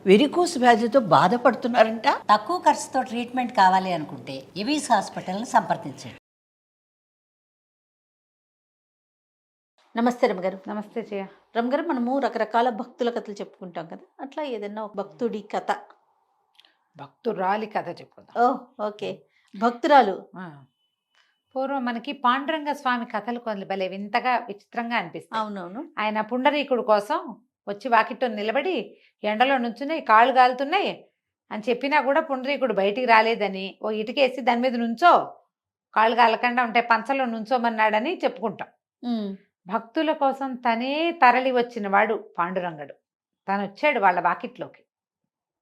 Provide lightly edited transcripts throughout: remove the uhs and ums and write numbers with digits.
Varicose వ్యాధితో బాధపడుతున్నారంట. తక్కువ ఖర్చుతో ట్రీట్మెంట్ కావాలి అనుకుంటే ఎవిస్ హాస్పిటల్ని సంప్రదించండి. నమస్తే రమగారు. నమస్తే జయ. రమగారు, మనము రకరకాల భక్తుల కథలు చెప్పుకుంటాం కదా, అట్లా ఏదన్నా ఒక భక్తుడి కథ. భక్తురాలి కథ చెప్పుకుందాం. ఓకే. భక్తురాలు. పూర్వం మనకి పాండురంగ స్వామి కథలు కొన్ని భలే వింతగా విచిత్రంగా అనిపిస్తాయి. అవునవును. ఆయన పుండరీకుడు కోసం వచ్చి వాకిట్లో నిలబడి ఎండలో నుంచున్నాయి, కాళ్ళు కాలుతున్నాయి అని చెప్పినా కూడా పుండరీకుడు బయటికి రాలేదని ఓ ఇటుకేసి దాని మీద నుంచో, కాళ్ళు కాలకుండా ఉంటే పంచలో నుంచోమన్నాడని చెప్పుకుంటాం. భక్తుల కోసం తనే తరలి వచ్చిన వాడు పాండురంగడు. తను వచ్చాడు వాళ్ళ వాకిట్లోకి.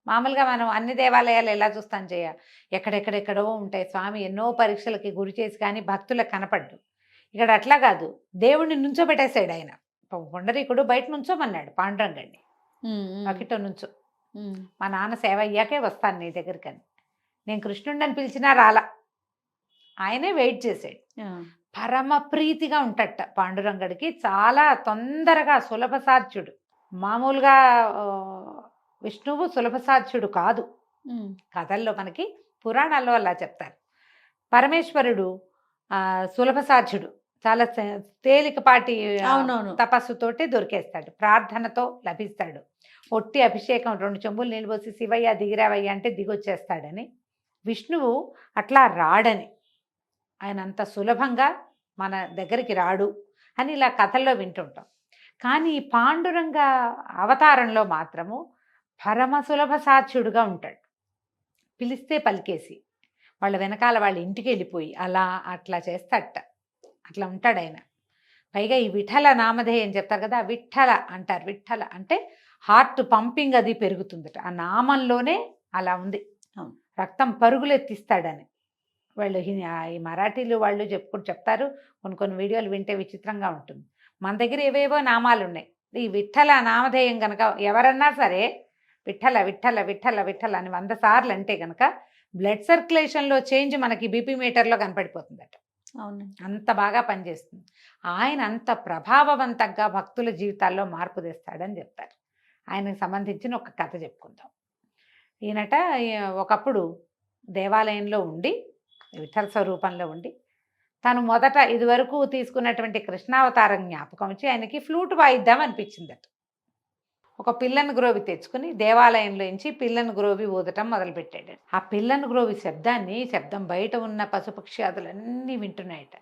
మామూలుగా మనం అన్ని దేవాలయాలు ఎలా చూస్తాం చేయ, ఎక్కడెక్కడెక్కడో ఉంటాయి, స్వామి ఎన్నో పరీక్షలకి గురి చేసి కానీ భక్తులకు కనపడ్డు. ఇక్కడ అట్లా కాదు, దేవుణ్ణి నుంచోబెట్టేశాడు ఆయన. పుండరీకుడు బయట నుంచోమన్నాడు పాండురంగడిని, వాకిట్లో నుంచో, మా నాన్న సేవ అయ్యాకే వస్తాను నీ దగ్గరికి అని. నేను కృష్ణుడిని పిలిచినా రాలా, ఆయనే వెయిట్ చేశాడు. పరమ ప్రీతిగా ఉంటట పాండురంగడికి, చాలా తొందరగా సులభసాధ్యుడు. మామూలుగా విష్ణువు సులభసాధ్యుడు కాదు. కథల్లో మనకి పురాణాల్లో అలా చెప్తారు. పరమేశ్వరుడు సులభసాధ్యుడు, చాలా తేలికపాటి తపస్సుతోటి దొరికేస్తాడు, ప్రార్థనతో లభిస్తాడు. ఒట్టి అభిషేకం 2 చెంబులు నీళ్ళు పోసి శివయ్య దిగిరావయ్య అంటే దిగొచ్చేస్తాడని. విష్ణువు అట్లా రాడని, ఆయన అంత సులభంగా మన దగ్గరికి రాడు అని ఇలా కథల్లో వింటుంటాం. కానీ పాండురంగ అవతారంలో మాత్రము పరమ సులభ సాధ్యుడుగా ఉంటాడు. పిలిస్తే పలికేసి వాళ్ళ వెనకాల వాళ్ళ ఇంటికి వెళ్ళిపోయి అలా అట్లా చేస్తాడట. అట్లా ఉంటాడు ఆయన. పైగా ఈ విఠల నామధేయం చెప్తారు కదా, విఠల అంటారు. విఠల అంటే హార్ట్ పంపింగ్ అది పెరుగుతుందట. ఆ నామంలోనే అలా ఉంది, రక్తం పరుగులెత్తిస్తాడని. వాళ్ళు ఈ మరాఠీలు వాళ్ళు చెప్తారు. కొన్ని వీడియోలు వింటే విచిత్రంగా ఉంటుంది. మన దగ్గర ఏవేవో నామాలు ఉన్నాయి. ఈ విఠల నామధేయం కనుక ఎవరన్నా సరే విఠల విఠల విఠల విఠల అని 100 సార్లు అంటే కనుక బ్లడ్ సర్క్యులేషన్లో చేంజ్ మనకి బీపీ మీటర్లో కనపడిపోతుందట. అవును, అంత బాగా పనిచేస్తుంది. ఆయన అంత ప్రభావవంతంగా భక్తుల జీవితాల్లో మార్పు తెస్తాడని చెప్తారు. ఆయనకు సంబంధించిన ఒక కథ చెప్పుకుందాం. ఈయనట ఒకప్పుడు దేవాలయంలో ఉండి, విఠల స్వరూపంలో ఉండి, తను మొదట ఇదివరకు తీసుకున్నటువంటి కృష్ణావతారం జ్ఞాపకం వచ్చి ఆయనకి ఫ్లూట్ వాయిద్దాం అనిపించిందట. ఒక పిల్లను గ్రోవి తెచ్చుకుని దేవాలయంలో నుంచి పిల్లను గ్రోవి ఊదటం మొదలుపెట్టాడు. ఆ పిల్లను గ్రోవి శబ్దం బయట ఉన్న పశుపక్ష్యాదులన్నీ వింటున్నాయట.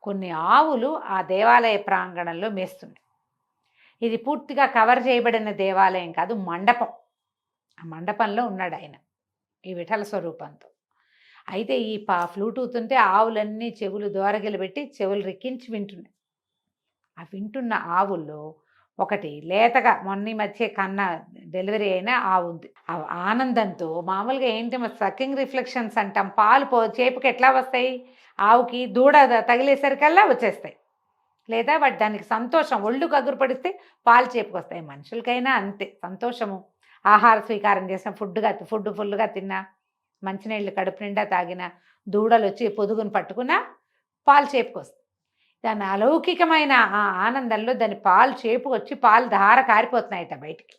కొన్ని ఆవులు ఆ దేవాలయ ప్రాంగణంలో మేస్తున్నాయి. ఇది పూర్తిగా కవర్ చేయబడిన దేవాలయం కాదు, మండపం. ఆ మండపంలో ఉన్నాడు ఆయన ఈ విఠల స్వరూపంతో. అయితే ఈ ఫ్లూట్ ఊతుంటే ఆవులన్నీ చెవులు దోరగిలు పెట్టి చెవులు రెక్కించి వింటున్నాయి. ఆ వింటున్న ఆవుల్లో ఒకటి లేతగా మొన్న మధ్య కన్నా డెలివరీ అయిన ఆవు ఉంది. ఆ ఆనందంతో మామూలుగా ఏంటి సకింగ్ రిఫ్లెక్షన్స్ అంటాం, పాలు చేపుకి ఎట్లా వస్తాయి, ఆవుకి దూడ తగిలేసరికల్లా వచ్చేస్తాయి. లేదా వాటి దానికి సంతోషం, ఒళ్ళు గగురు పడిస్తే పాలు చేపుకి వస్తాయి. మనుషులకైనా అంతే సంతోషము. ఆహార స్వీకారం చేసిన ఫుడ్ ఫుల్గా తిన్నా, మంచినీళ్ళు కడుపు నిండా తాగిన, దూడలు వచ్చి పొదుగును పట్టుకున్నా పాలు చేపుకొస్తాయి. దాని అలౌకికమైన ఆ ఆనందంలో దాని పాలు చేపుకొచ్చి పాలు ధార కారిపోతున్నాయట బయటికి.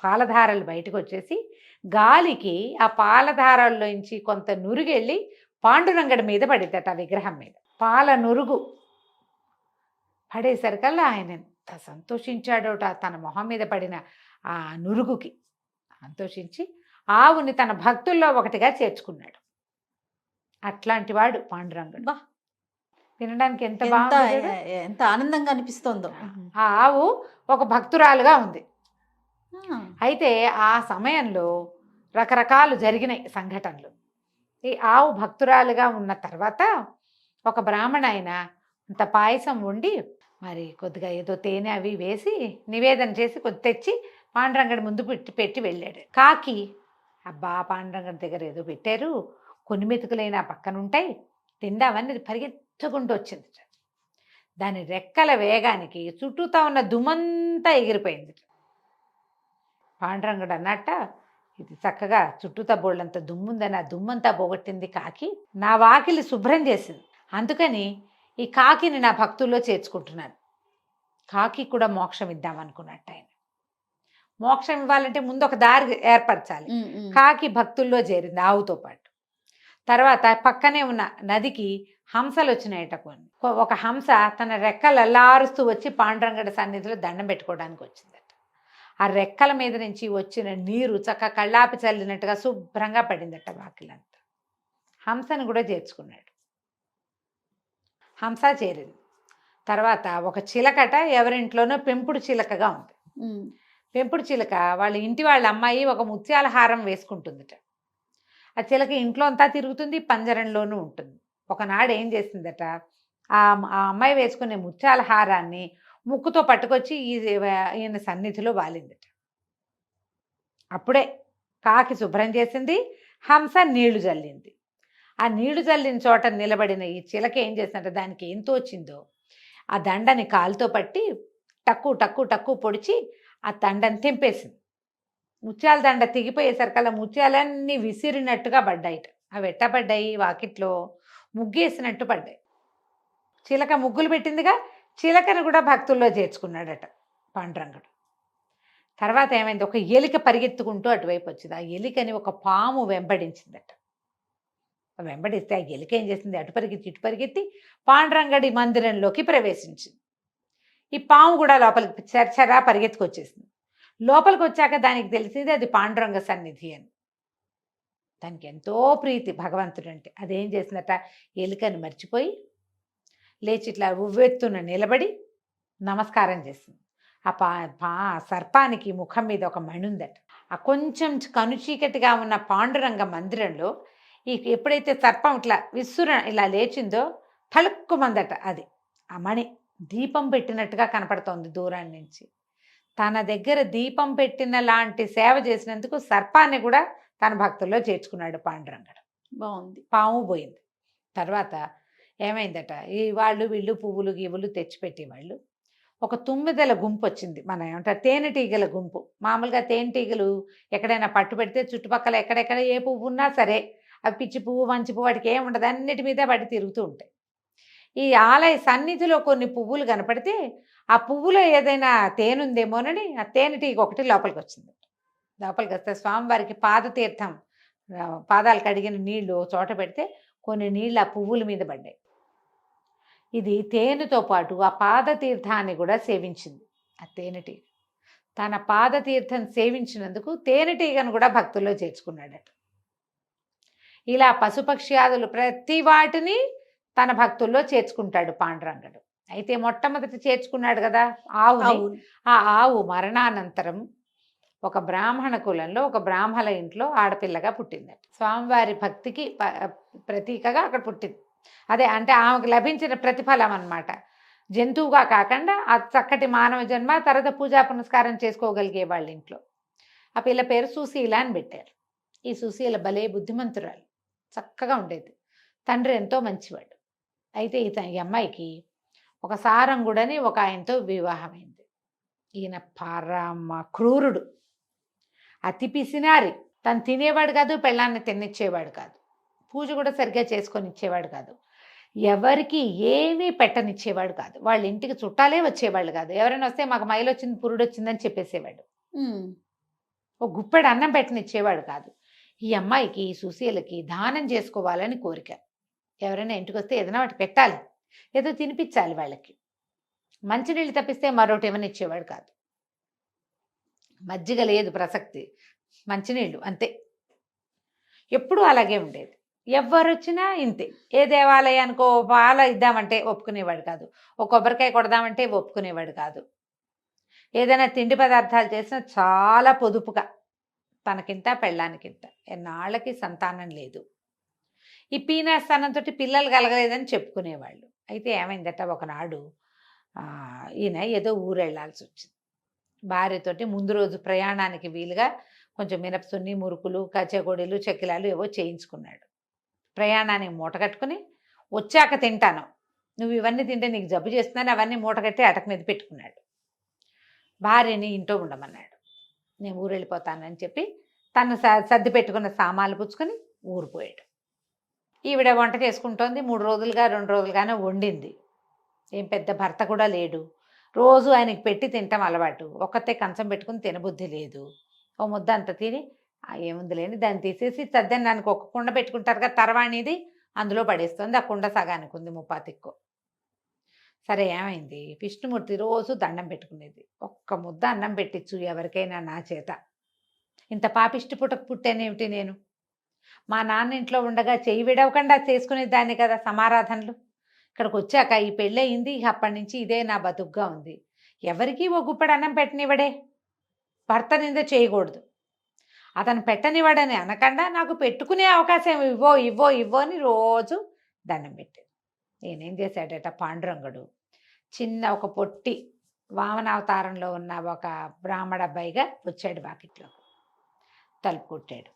పాలధారలు బయటకు వచ్చేసి గాలికి ఆ పాలధారల్లోంచి కొంత నురుగెళ్ళి పాండురంగడి మీద పడిద్దట, ఆ విగ్రహం మీద. పాల నురుగు పడేసరికల్లా ఆయన ఎంత సంతోషించాడోట. తన మొహం మీద పడిన ఆ నురుగుకి సంతోషించి ఆవుని తన భక్తుల్లో ఒకటిగా చేర్చుకున్నాడు. అట్లాంటి వాడు పాండురంగుడు. వినడానికి ఎంత బాగుంది, ఎంత ఆనందంగా అనిపిస్తోందో. ఆ ఆవు ఒక భక్తురాలుగా ఉంది. అయితే ఆ సమయంలో రకరకాలు జరిగినాయి సంఘటనలు. ఈ ఆవు భక్తురాలుగా ఉన్న తర్వాత ఒక బ్రాహ్మణ ఆయన అంత పాయసం వండి మరి కొద్దిగా ఏదో తేనె అవి వేసి నివేదన చేసి కొద్ది తెచ్చి పాండురంగడి ముందు పెట్టి వెళ్ళాడు. కాకి, అబ్బా పాండురంగడి దగ్గర ఏదో పెట్టారు, కొన్ని మెతుకులైనా పక్కన ఉంటాయి, తిందామని పరిగెత్తుకుంటూ వచ్చింది. దాని రెక్కల వేగానికి చుట్టూతా ఉన్న దుమ్మంతా ఎగిరిపోయింది. పాండురంగడు అన్నట్ట, ఇది చక్కగా చుట్టూతా బోళ్ళంత దుమ్ముందని ఆ దుమ్మంతా పోగొట్టింది కాకి, నా వాకిలి శుభ్రం చేసింది, అందుకని ఈ కాకిని నా భక్తుల్లో చేర్చుకుంటున్నాను. కాకి కూడా మోక్షం ఇద్దామనుకున్నట్టు ఆయన. మోక్షం ఇవ్వాలంటే ముందు ఒక దారి ఏర్పరచాలి. కాకి భక్తుల్లో చేరింది ఆవుతో పాటు. తర్వాత పక్కనే ఉన్న నదికి హంసలు వచ్చినాయట కొన్ని. ఒక హంస తన రెక్కలు అల్లారుస్తూ వచ్చి పాండురంగడి సన్నిధిలో దండం పెట్టుకోవడానికి వచ్చిందట. ఆ రెక్కల మీద నుంచి వచ్చిన నీరు చక్క కళ్ళాపి చల్లినట్టుగా శుభ్రంగా పడిందట వాకిలంతా. హంసను కూడా చేర్చుకున్నాడు. హంస చేరింది. తర్వాత ఒక చిలకట ఎవరింట్లోనో పెంపుడు చిలకగా ఉంది. పెంపుడు చిలక వాళ్ళ ఇంటి వాళ్ళ అమ్మాయి ఒక ముత్యాల హారం వేసుకుంటుందిట. ఆ చిలక ఇంట్లో అంతా తిరుగుతుంది, పంజరంలోనూ ఉంటుంది. ఒకనాడు ఏం చేసిందట, ఆ అమ్మాయి వేసుకునే ముత్యాల హారాన్ని ముక్కుతో పట్టుకొచ్చి ఈయన సన్నిధిలో వాలిందట. అప్పుడే కాకి శుభ్రం చేసింది, హంస నీళ్లు జల్లింది. ఆ నీళ్లు జల్లిన చోట నిలబడిన ఈ చిలక ఏం చేసిందంటే దానికి ఏం తోచిందో ఆ దండని కాలుతో పట్టి టక్కు టక్కు టక్కు పొడిచి ఆ దండని తెంపేసింది. ముత్యాల దండ తెగిపోయేసరికల్లా ముత్యాలన్నీ విసిరినట్టుగా పడ్డాయిట. అవి ఎట్టబడ్డాయి, వాకిట్లో ముగ్గేసినట్టు పడ్డాయి. చిలక ముగ్గులు పెట్టిందిగా, చిలకను కూడా భక్తుల్లో చేర్చుకున్నాడట పాండురంగడు. తర్వాత ఏమైంది, ఒక ఎలిక పరిగెత్తుకుంటూ అటువైపు వచ్చింది. ఆ ఎలికని ఒక పాము వెంబడించిందట. వెంబడిస్తే ఆ ఎలిక ఏం చేసింది, అటు పరిగెత్తి ఇటు పరిగెత్తి పాండురంగడి మందిరంలోకి ప్రవేశించింది. ఈ పాము కూడా లోపలికి చరచరా పరిగెత్తుకొచ్చేసింది. లోపలికి వచ్చాక దానికి తెలిసింది అది పాండురంగ సన్నిధి అని. దానికి ఎంతో ప్రీతి భగవంతుడు అంటే. అదేం చేసిందట, ఎలుకని మర్చిపోయి లేచి ఇట్లా ఉవ్వెత్తున నిలబడి నమస్కారం చేసింది. ఆ సర్పానికి ముఖం మీద ఒక మణి ఉందట. ఆ కొంచెం కనుచీకటిగా ఉన్న పాండురంగ మందిరంలో ఎప్పుడైతే సర్పం ఇట్లా ఇలా లేచిందో తలుక్కుమందట. అది ఆ మణి దీపం పెట్టినట్టుగా కనపడుతోంది దూరం నుంచి. తన దగ్గర దీపం పెట్టిన లాంటి సేవ చేసినందుకు సర్పాన్ని కూడా తన భక్తుల్లో చేర్చుకున్నాడు పాండురంగడు. బాగుంది. పాము పోయింది. తర్వాత ఏమైందట, ఈ వాళ్ళు వీళ్ళు పువ్వులు గివ్వులు తెచ్చిపెట్టేవాళ్ళు. ఒక తుమ్మిదల గుంపు వచ్చింది, మన ఏమంటారు తేనెటీగల గుంపు. మామూలుగా తేనెటీగలు ఎక్కడైనా పట్టు పెడితే చుట్టుపక్కల ఎక్కడెక్కడ ఏ పువ్వు ఉన్నా సరే అవి పిచ్చి పువ్వు మంచి పువ్వు వాటికి ఏముండదు, అన్నిటి మీద పడి తిరుగుతూ ఉంటాయి. ఈ ఆలయ సన్నిధిలో కొన్ని పువ్వులు కనపడితే ఆ పువ్వులో ఏదైనా తేనుందేమోనని ఆ తేనెటీగ ఒకటి లోపలికి వచ్చింది. లోపలికి వస్తే స్వామివారికి పాదతీర్థం, పాదాలు కడిగిన నీళ్లు చోట పెడితే కొన్ని నీళ్ళు ఆ పువ్వుల మీద పడ్డాయి. ఇది తేనెతో పాటు ఆ పాదతీర్థాన్ని కూడా సేవించింది. ఆ తేనెటీగ తన పాదతీర్థం సేవించినందుకు తేనెటీగను కూడా భక్తుల్లో చేర్చుకున్నాడట. ఇలా పశుపక్ష్యాదులు ప్రతి వాటిని తన భక్తుల్లో చేర్చుకుంటాడు పాండురంగడు. అయితే మొట్టమొదటి చేర్చుకున్నాడు కదా ఆవుని. ఆ ఆవు మరణానంతరం ఒక బ్రాహ్మణ కులంలో ఒక బ్రాహ్మణ ఇంట్లో ఆడపిల్లగా పుట్టిందట. స్వామివారి భక్తికి ప్రతీకగా అక్కడ పుట్టింది. అదే అంటే ఆమెకు లభించిన ప్రతిఫలం అన్నమాట. జంతువుగా కాకుండా ఆ చక్కటి మానవ జన్మ, తర్వాత పూజా పునస్కారం చేసుకోగలిగే వాళ్ళ ఇంట్లో. ఆ పిల్ల పేరు సుశీల అని పెట్టారు. ఈ సుశీల భలే బుద్ధిమంతురాలు, చక్కగా ఉండేది. తండ్రి ఎంతో మంచివాడు. అయితే ఈ అమ్మాయికి ఒక సారంగుడని ఒక ఆయనతో వివాహమైంది. ఈయన పరమ క్రూరుడు, అతి పిసినారి. తను తినేవాడు కాదు, పెళ్ళాన్ని తినిచ్చేవాడు కాదు, పూజ కూడా సరిగ్గా చేసుకొని ఇచ్చేవాడు కాదు, ఎవరికి ఏమీ పెట్టనిచ్చేవాడు కాదు. వాళ్ళ ఇంటికి చుట్టాలే వచ్చేవాళ్ళు కాదు. ఎవరైనా వస్తే మాకు మైలు వచ్చింది పురుడు వచ్చిందని చెప్పేసేవాడు. ఒక గుప్పెడు అన్నం పెట్టనిచ్చేవాడు కాదు. ఈ అమ్మాయికి ఈ సుశీలకి దానం చేసుకోవాలని కోరిక. ఎవరైనా ఇంటికి వస్తే ఏదైనా వాటి పెట్టాలి, ఏదో తినిపించాలి వాళ్ళకి. మంచినీళ్ళు తప్పిస్తే మరొకటి ఏమైనా ఇచ్చేవాడు కాదు. మజ్జిగ లేదు ప్రసక్తి, మంచినీళ్ళు అంతే. ఎప్పుడూ అలాగే ఉండేది. ఎవరు వచ్చినా ఇంతే. ఏ దేవాలయానికో పాల ఇద్దామంటే ఒప్పుకునేవాడు కాదు, ఒక కొబ్బరికాయ కొడదామంటే ఒప్పుకునేవాడు కాదు. ఏదైనా తిండి పదార్థాలు చేసినా చాలా పొదుపుగా, తనకింత పెళ్ళానికింత. ఎన్నాళ్ళకి సంతానం లేదు. ఈ పీనాస్థానంతో పిల్లలు కలగలేదని చెప్పుకునేవాళ్ళు. అయితే ఏమైందట, ఒకనాడు ఈయన ఏదో ఊరు వెళ్ళాల్సి వచ్చింది. భార్యతోటి ముందు రోజు ప్రయాణానికి వీలుగా కొంచెం మినపసున్ని, మురుకులు, కచ్చగొడీలు, చెక్కిలాలు ఏవో చేయించుకున్నాడు. ప్రయాణానికి మూట కట్టుకుని వచ్చాక తింటాను, నువ్వు ఇవన్నీ తింటే నీకు జబ్బు చేస్తున్నాను, అవన్నీ మూట కట్టి అటక మీద పెట్టుకున్నాడు. భార్యని ఇంట్లో ఉండమన్నాడు. నేను ఊరు వెళ్ళిపోతానని చెప్పి తను సర్ది పెట్టుకున్న సామాన్లు పుచ్చుకొని ఊరిపోయాడు. ఈవిడ వంట చేసుకుంటోంది. 3 రోజులుగా 2 రోజులుగానే వండింది. ఏం పెద్ద భర్త కూడా లేడు. రోజు ఆయనకి పెట్టి తింటాం అలవాటు. ఒక్కతే కంచం పెట్టుకుని తినబుద్ధి లేదు. ఓ ముద్ద అంత తిని ఏముంది లేని దాన్ని తీసేసి దానికి ఒక కుండ పెట్టుకుంటారు కదా తర్వాణిది, అందులో పడేస్తుంది. ఆ కుండ సగానికి ఉంది ముప్పాతిక్కో. సరే ఏమైంది, విష్ణుమూర్తి రోజు దండం పెట్టుకునేది. ఒక్క ముద్ద అన్నం పెట్టించు ఎవరికైనా నా చేత. ఇంత పాపిష్టి పుట్టకు పుట్టానేమిటి నేను? మా నాన్న ఇంట్లో ఉండగా చెయ్యి విడవకుండా చేసుకునేదాన్ని కదా సమారాధనలు. ఇక్కడికి వచ్చాక ఈ పెళ్ళయింది, అప్పటి నుంచి ఇదే నా బతుకుగా ఉంది. ఎవరికీ ఓ గుప్పడి అన్నం పెట్టనివ్వడే. భర్త నింద చేయకూడదు. అతను పెట్టనివ్వడని అనకుండా నాకు పెట్టుకునే అవకాశం ఇవ్వో ఇవ్వో ఇవ్వో అని రోజు దండం పెట్టాడు. నేనేం చేశాడట పాండురంగుడు, చిన్న ఒక పొట్టి వామనావతారంలో ఉన్న ఒక బ్రాహ్మణ అబ్బాయిగా వచ్చాడు వాకిట్లో. తలుపు కొట్టాడు.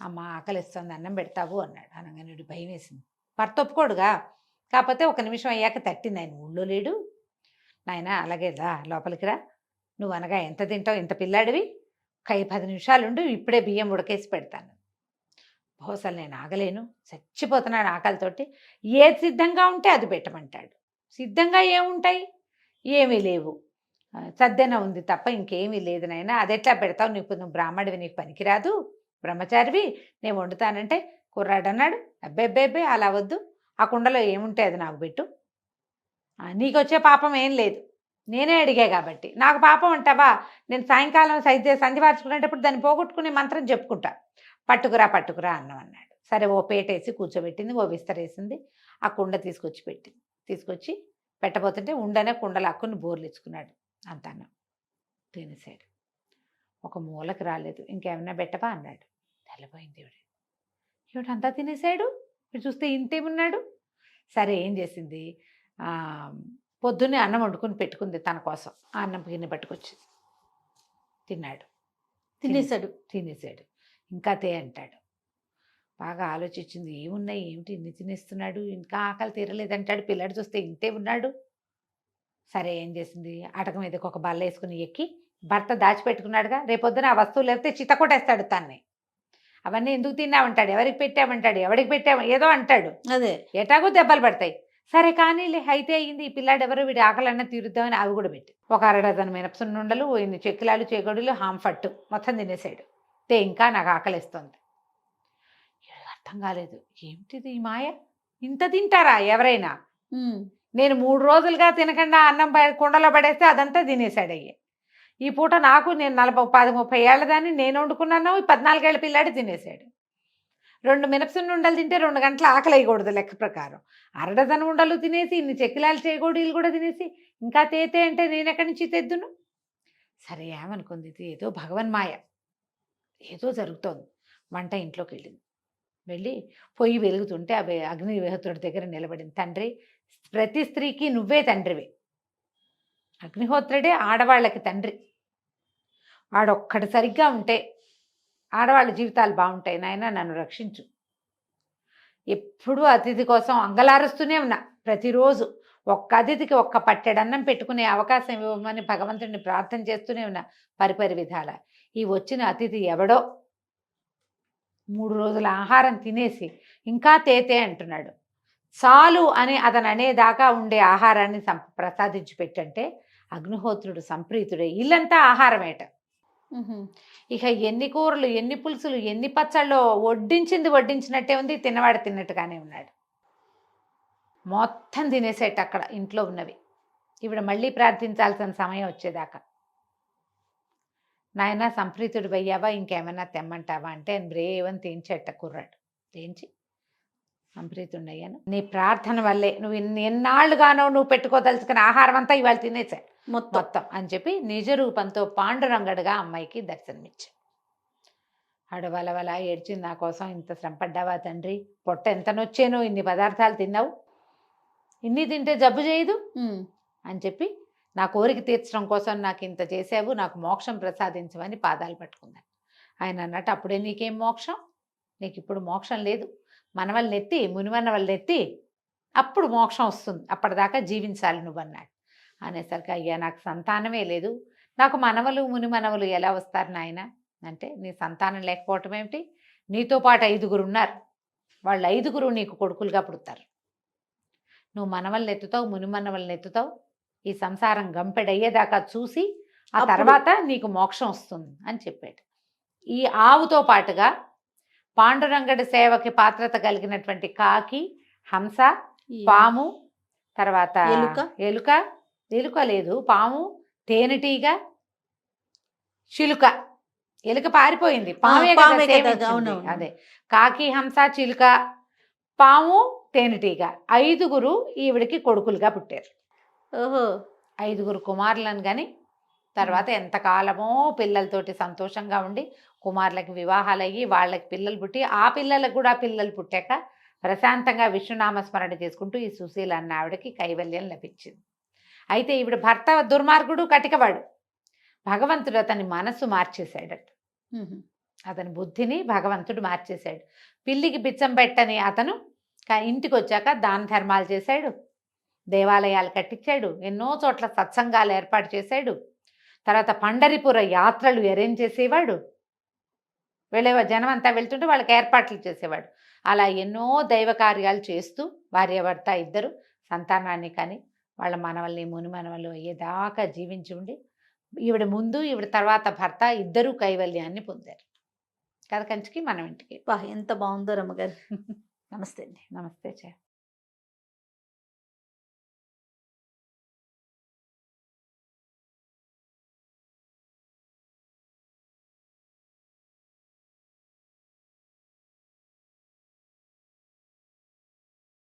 అమ్మ ఆకలిస్తుంది అన్నం పెడతావు అన్నాడు. అనగానే భయం వేసింది. భర్త ఒప్పుకోడుగా. కాకపోతే ఒక నిమిషం అయ్యాక తట్టింది. ఆయన ఊళ్ళో లేడు. నాయన అలాగే రా లోపలికి రా, నువ్వు అనగా ఎంత తింటావు, ఇంత పిల్లాడివి, 10 నిమిషాలుండు, ఇప్పుడే బియ్యం ఉడకేసి పెడతాను. బహుశలు నేను ఆగలేను, చచ్చిపోతున్నాడు ఆకలితోటి. ఏది సిద్ధంగా ఉంటే అది పెట్టమంటాడు. సిద్ధంగా ఏముంటాయి, ఏమీ లేవు. సద్దెన ఉంది తప్ప ఇంకేమీ లేదు నాయన. అది ఎట్లా పెడతావు, నువ్వు బ్రాహ్మడివి, నీకు పనికిరాదు, బ్రహ్మచారివి, నేను వండుతానంటే కుర్రాడు అన్నాడు. అబ్బే అలా వద్దు, ఆ కుండలో ఏముంటే అది నాకు పెట్టు. నీకు వచ్చే పాపం ఏం లేదు, నేనే అడిగా కాబట్టి. నాకు పాపం అంటావా, నేను సాయంకాలం సంధి వార్చుకునేటప్పుడు దాన్ని పోగొట్టుకునే మంత్రం చెప్పుకుంటా. పట్టుకురా అన్నం అన్నాడు. సరే ఓ పేటేసి కూర్చోబెట్టింది, ఓ విస్తరేసింది, ఆ కుండ తీసుకొచ్చి పెట్టింది. తీసుకొచ్చి పెట్టబోతుంటే ఉండనే కుండలు అక్కుని బోర్లు ఇచ్చుకున్నాడు. అంత అన్నం తినేసాడు. ఒక మూలకి రాలేదు. ఇంకేమన్నా పెట్టవా అన్నాడు. తెల్లపోయింది ఈవిడ అంతా తినేసాడు. మీరు చూస్తే ఇంతేమున్నాడు. సరే ఏం చేసింది, పొద్దున్నే అన్నం వండుకుని పెట్టుకుంది తన కోసం. ఆ అన్నం గిన్నె పట్టుకొచ్చి తిన్నాడు. తినేసాడు. ఇంకా తే అంటాడు. బాగా ఆలోచించింది, ఏమున్నాయి ఏమిటి ఇన్ని తినేస్తున్నాడు, ఇంకా ఆకలి తీరలేదంటాడు. పిల్లాడు చూస్తే ఇంతే ఉన్నాడు. సరే ఏం చేసింది, అటక మీదకి ఒక బల్ల వేసుకుని ఎక్కి, భర్త దాచిపెట్టుకున్నాడుగా, రేపొద్దున ఆ వస్తువులు లేకపోతే చితకొట్టేస్తాడు తన్ని. అవన్నీ ఎందుకు తిన్నామంటాడు, ఎవరికి పెట్టామంటాడు, ఎవరికి పెట్టాము ఏదో అంటాడు. అదే ఎటాగో దెబ్బలు పడతాయి. సరే కానీలే, అయితే అయింది. ఈ పిల్లాడు ఎవరు, వీడి ఆకలన్నా తీరుద్దామని అవి కూడా పెట్టి ఒక 6 మినపసున్నుండలు, ఇన్ని చెక్కిలాలు చేగొడులు హాంఫట్టు మొత్తం తినేసాడు. ఇంకా నాకు ఆకలిస్తుంది. అర్థం కాలేదు, ఏమిటిది ఈ మాయ, ఇంత తింటారా ఎవరైనా? నేను 3 రోజులుగా తినకుండా అన్నం కుండలో పడేస్తే అదంతా తినేసాడు. ఈ పూట నాకు, నేను 10-30 ఏళ్ళ దాన్ని నేను వండుకున్నాను, 14 ఏళ్ళ పిల్లాడి తినేసాడు. 2 మినపసున్ను ఉండలు తింటే 2 గంటలు ఆకలి వేయకూడదు లెక్క ప్రకారం. 6 ఉండలు తినేసి, ఇన్ని చెక్కిలాలు చేయకూడీలు కూడా తినేసి ఇంకా తేతే అంటే నేను ఎక్కడి నుంచి తెద్దును? సరే ఏమనుకుంది, ఇది ఏదో భగవన్మాయ, ఏదో జరుగుతోంది. వంట ఇంట్లోకి వెళ్ళి పొయ్యి వెలుగుతుంటే అగ్నిహోత్రుడి దగ్గర నిలబడింది. తండ్రి, ప్రతి స్త్రీకి నువ్వే తండ్రివి. అగ్నిహోత్రుడే ఆడవాళ్ళకి తండ్రి. వాడొక్కడు సరిగ్గా ఉంటే ఆడవాళ్ళ జీవితాలు బాగుంటాయి. నాయన నన్ను రక్షించు. ఎప్పుడూ అతిథి కోసం అంగలారుస్తూనే ఉన్నా. ప్రతిరోజు ఒక్క అతిథికి ఒక్క పట్టెడన్నం పెట్టుకునే అవకాశం ఇవ్వమని భగవంతుడిని ప్రార్థన చేస్తూనే ఉన్నా పరిపరి విధాల. ఈ వచ్చిన అతిథి ఎవడో 3 రోజుల ఆహారం తినేసి ఇంకా తేతే అంటున్నాడు. చాలు అని అతను అనేదాకా ఉండే ఆహారాన్ని ప్రసాదించి పెట్టంటే అగ్నిహోత్రుడు సంప్రీతుడే. ఇల్లంతా ఆహారమేట. ఇక ఎన్ని కూరలు, ఎన్ని పులుసులు, ఎన్ని పచ్చళ్ళు, వడ్డించినట్టే ఉంది, తిన్నవాడు తిన్నట్టుగానే ఉన్నాడు. మొత్తం తినేసేట అక్కడ ఇంట్లో ఉన్నవి. ఈవిడ మళ్ళీ ప్రార్థించాల్సిన సమయం వచ్చేదాకా, నాయన సంప్రీతుడు అయ్యావా, ఇంకేమన్నా తెమ్మంటావా అంటే ఆయన బ్రేవని తేంచేట కుర్రాడు. తేంచి సంప్రీతుడు అయ్యాను, నీ ప్రార్థన వల్లే, నువ్వు ఎన్నాళ్ళుగానో నువ్వు పెట్టుకోదలుచుకున్న ఆహారం అంతా ఇవాళ తినేసా మొత్తం అని చెప్పి నిజ రూపంతో పాండురంగడుగా అమ్మాయికి దర్శనమిచ్చాడు. ఆడవలవల ఏడ్చింది, నా కోసం ఇంత శ్రమపడ్డావా తండ్రి, పొట్ట ఎంత నొచ్చానో, ఇన్ని పదార్థాలు తిన్నావు, ఇన్ని తింటే జబ్బు చేయదు అని చెప్పి నా కోరిక తీర్చడం కోసం నాకు ఇంత చేసావు, నాకు మోక్షం ప్రసాదించమని పాదాలు పట్టుకున్నాను. ఆయన అన్నట్టు, అప్పుడే నీకేం మోక్షం, నీకు ఇప్పుడు మోక్షం లేదు, మనవల్ని ఎత్తి మునిమన్నవల్ని ఎత్తి అప్పుడు మోక్షం వస్తుంది, అప్పటిదాకా జీవించాలి నువ్వు అన్నాడు. అనేసరికి, అయ్యా నాకు సంతానమే లేదు, నాకు మనవలు మునిమనవలు ఎలా వస్తారు నాయన అంటే, నీ సంతానం లేకపోవటం ఏమిటి, నీతో పాటు 5గురు ఉన్నారు, వాళ్ళు 5గురు నీకు కొడుకులుగా పుడతారు, నువ్వు మనవల్ని ఎత్తుతావు, మునిమన్నవల్ని ఎత్తుతావు, ఈ సంసారం గంపెడయ్యేదాకా చూసి ఆ అప్పుడు- తర్వాత నీకు మోక్షం వస్తుంది అని చెప్పాడు. ఈ ఆవుతో పాటుగా పాండురంగడి సేవకి పాత్రత కలిగినటువంటి కాకి, హంస, పాము, తర్వాత ఎలుక? ఎలుక లేదు, పాము, తేనెటీగ, చిలుక. ఎలుక పారిపోయింది, పామే కదా పామే కదా, సేవించింది. అవునవును. అదే కాకి, హంస, చిలుక, పాము, తేనెటీగ 5గురు ఈవిడికి కొడుకులుగా పుట్టారు. ఓహో 5గురు కుమారులను కానీ తర్వాత ఎంతకాలమో పిల్లలతోటి సంతోషంగా ఉండి కుమారులకి వివాహాలు అయ్యి వాళ్ళకి పిల్లలు పుట్టి ఆ పిల్లలకు కూడా పిల్లలు పుట్టాక ప్రశాంతంగా విష్ణునామస్మరణ చేసుకుంటూ ఈ సుశీల అన్న ఆవిడకి కైవల్యం లభించింది. అయితే ఈవిడ భర్త దుర్మార్గుడు, కటికవాడు. భగవంతుడు అతని మనస్సు మార్చేశాడట. అతని బుద్ధిని భగవంతుడు మార్చేశాడు. పిల్లికి బిచ్చం పెట్టని అతను ఇంటికి వచ్చాక దాన ధర్మాలు చేశాడు, దేవాలయాలు కట్టించాడు, ఎన్నో చోట్ల సత్సంగాలు ఏర్పాటు చేశాడు. తర్వాత పండరిపుర యాత్రలు అరేంజ్ చేసేవాడు. జనం అంతా వెళ్తుంటే వాళ్ళకి ఏర్పాట్లు చేసేవాడు. అలా ఎన్నో దైవ కార్యాలు చేస్తూ భార్యాభర్త ఇద్దరు సంతానాన్ని కానీ వాళ్ళ మనవల్ని ముని మనవలు అయ్యేదాకా జీవించి ఉండి ఈవిడ ముందు ఈవిడ తర్వాత భర్త ఇద్దరూ కైవల్యాన్ని పొందారు. కథ కంచికి మనం ఇంటికి. ఎంత బాగుందో రమ్మగారు. నమస్తే అండి. నమస్తే చే.